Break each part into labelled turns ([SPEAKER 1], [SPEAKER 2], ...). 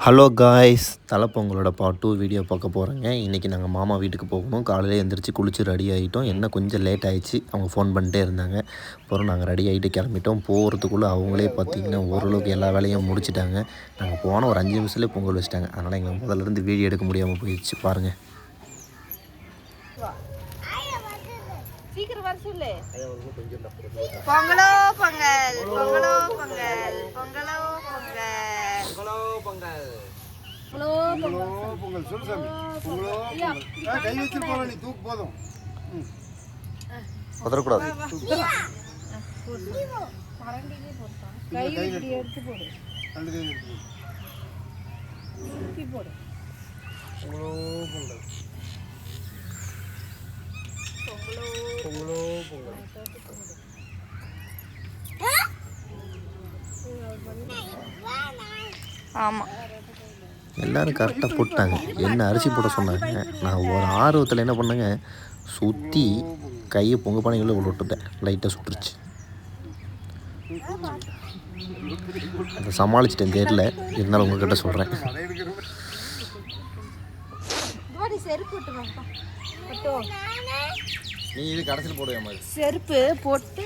[SPEAKER 1] Hello guys, தலைப்பொங்கலோட part 2 video பார்க்க போகிறேங்க. இன்றைக்கி நாங்கள் மாமா வீட்டுக்கு போகணும். காலையில் எழுந்திரிச்சு குளிச்சு ரெடி ஆகிட்டோம். என்ன கொஞ்சம் லேட் ஆகிடுச்சு, அவங்க ஃபோன் பண்ணிட்டே இருந்தாங்க. அப்புறம் நாங்கள் ரெடி ஆகிட்டு கிளம்பிட்டோம். போகிறதுக்குள்ளே அவங்களே பார்த்திங்கன்னா ஓரளவுக்கு எல்லா வேலையும் முடிச்சிட்டாங்க. நாங்கள் போன ஒரு 5 நிமிஷத்துலேயே பொங்கல் வச்சுட்டாங்க. அதனால் எங்கள் முதல்லேருந்து வீடியோ எடுக்க முடியாமல் போயிடுச்சு. பாருங்கள்.
[SPEAKER 2] சீக்கிரம் வர சொல்லு. பொங்கலோ பொங்கல், பொங்கலோ பொங்கல், பொங்கலோ பொங்கல், பொங்கலோ பொங்கல், பொங்கலோ பொங்கல். சொல்லு சாமி. பொங்கலோ பொங்கல். கை வச்சு போற, நீ தூக்கு போதும்.
[SPEAKER 1] பதறக்கூடாது.
[SPEAKER 2] மரண்டிலே போடுப்பா. கை இப்படி எடுத்து போடு.
[SPEAKER 3] ரெண்டு கை எடுத்து போடு.
[SPEAKER 2] சுத்தி போடு.
[SPEAKER 3] பொங்கலோ பொங்கல். பொங்கலோ பொங்கல்.
[SPEAKER 2] ஆமாம்,
[SPEAKER 1] எல்லோரும் கரெக்டாக போட்டாங்க. என்ன அரிசி போட சொன்னாங்க. நான் ஒரு ஆர்வத்தில் என்ன பண்ணேங்க, சுற்றி கையை பொங்க பானைக்குள்ளே விட்டுட்டேன். லைட்டாக சுட்டுருச்சு. அதை சமாளிச்சிட்டேன். தெரியல, இருந்தாலும் உங்கள்கிட்ட சொல்கிறேன். நீ இது கடைசியில் போடுவேன் மாதிரி
[SPEAKER 2] செருப்பு போட்டு.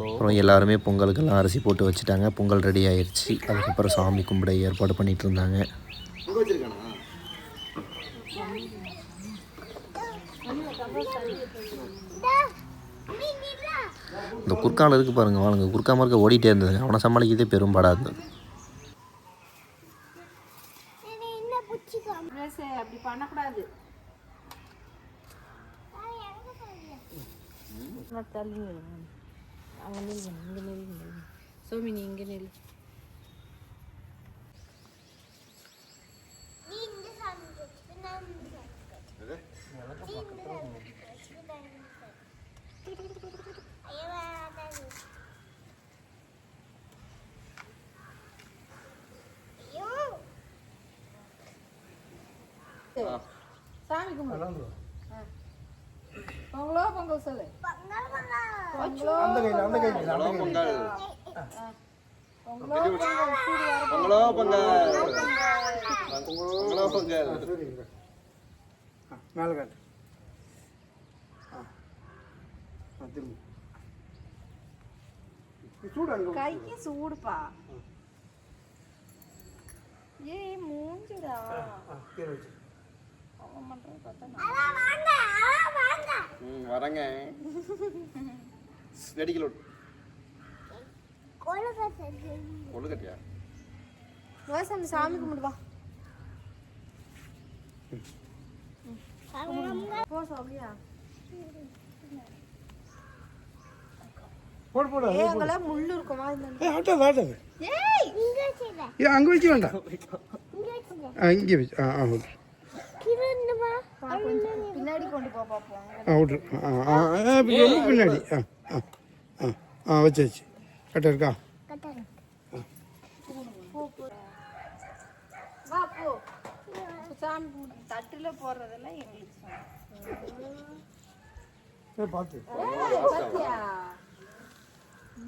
[SPEAKER 1] அப்புறம் எல்லாருமே பொங்கலுக்கெல்லாம் அரிசி போட்டு வச்சுட்டாங்க. பொங்கல் ரெடி ஆயிடுச்சு. அதுக்கப்புறம் சாமி கும்பிட ஏற்பாடு பண்ணிட்டு இருந்தாங்க. இந்த குறுக்கால இருக்கு பாருங்க, வாங்க. குறுக்காம இருக்க ஓடிட்டே இருந்தது. அவனை சமாளிக்கிறதே பெரும்பாடாக இருந்தது.
[SPEAKER 2] அப்படி பண்ணக்கூடாது. தள்ளி அங்கே நெல், இங்கே நெல். சோமினி இங்கே நெல். சாமி கும்பிடு. பொங்கலோ பொங்கல் சொல்லு.
[SPEAKER 3] அந்த கையில், அந்த கையில்.
[SPEAKER 1] பொங்கலோ பொங்கல்.
[SPEAKER 2] பொங்கலோ பொங்கல்.
[SPEAKER 1] பொங்கலோ பொங்கல்.
[SPEAKER 3] மேலே காட்டு. திரும்ப சூடு. அங்கே
[SPEAKER 2] கைக்கு சூடுப்பா. ஏய் மூஞ்சுடா.
[SPEAKER 3] கீழே வச்சு
[SPEAKER 2] அவன் பண்றது பார்த்தா
[SPEAKER 1] வரங்க. வெடிக்கல கொழுக்கட்டியா?
[SPEAKER 2] அந்த சாமி கும்பிடுவா. போ சாமியா.
[SPEAKER 3] போடு போடு.
[SPEAKER 2] ஏய் அங்கல முள்ளு இருக்குமா?
[SPEAKER 3] ஆட்டாது ஆட்டாது.
[SPEAKER 2] ஏய் இங்க வச்சிடா.
[SPEAKER 3] ஏ அங்கே வச்சு வேண்டாம். இங்கே வச்சு. ஓகே.
[SPEAKER 2] பின்னாடி கொண்டு போ பாப்போம்.
[SPEAKER 3] விட்ரு. ரொம்ப பின்னாடி. வச்சாச்சு. கரெக்டாக இருக்கா?
[SPEAKER 2] வா போ. சாமி தட்டுல போடுறதெல்லாம் எங்களுக்கு
[SPEAKER 3] பார்த்து
[SPEAKER 2] பாத்தியா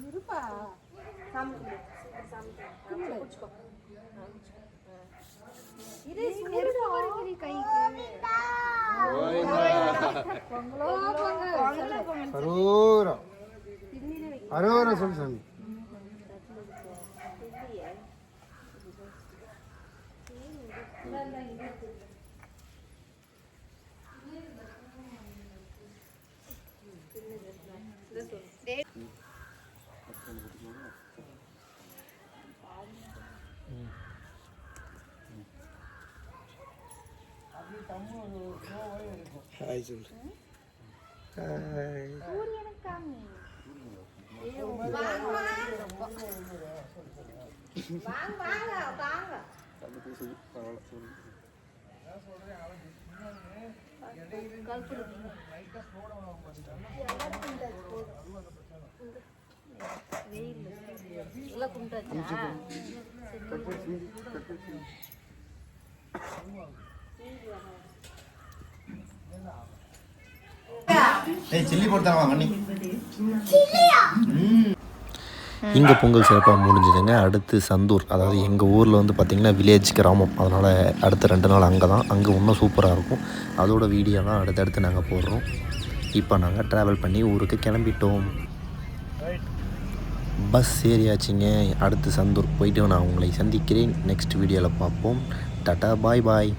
[SPEAKER 2] இருப்பா. சாமி கும்பிடு. சாமி கும்பிடு. புடிச்சுக்கோ. இது நெருப்பு வருது கைக்கு. பொங்கலோ பொங்கல். பொங்கலோ பொங்கல்.
[SPEAKER 3] அரோரா அரோரா சொல்லு சாமி. ஹாய் சொல்லு. ஹாய்.
[SPEAKER 1] சில்லி போட்டு தரவா மண்ணி. இங்கே பொங்கல் சிறப்பாக முடிஞ்சுதுங்க. அடுத்து சந்தூர், அதாவது எங்கள் ஊரில் வந்து பார்த்திங்கன்னா வில்லேஜ் கிராமம், அதனால் அடுத்த 2 நாள் அங்கே தான். அங்கே இன்னும் சூப்பராக இருக்கும். அதோட வீடியோலாம் அடுத்தடுத்து நாங்கள் போடுறோம். இப்போ நாங்கள் ட்ராவல் பண்ணி ஊருக்கு கிளம்பிட்டோம். பஸ் ஏறியாச்சுங்க. அடுத்து சந்தூர் போயிட்டு நான் உங்களை சந்திக்கிறேன். நெக்ஸ்ட் வீடியோவில் பார்ப்போம். டாட்டா பாய் பாய்.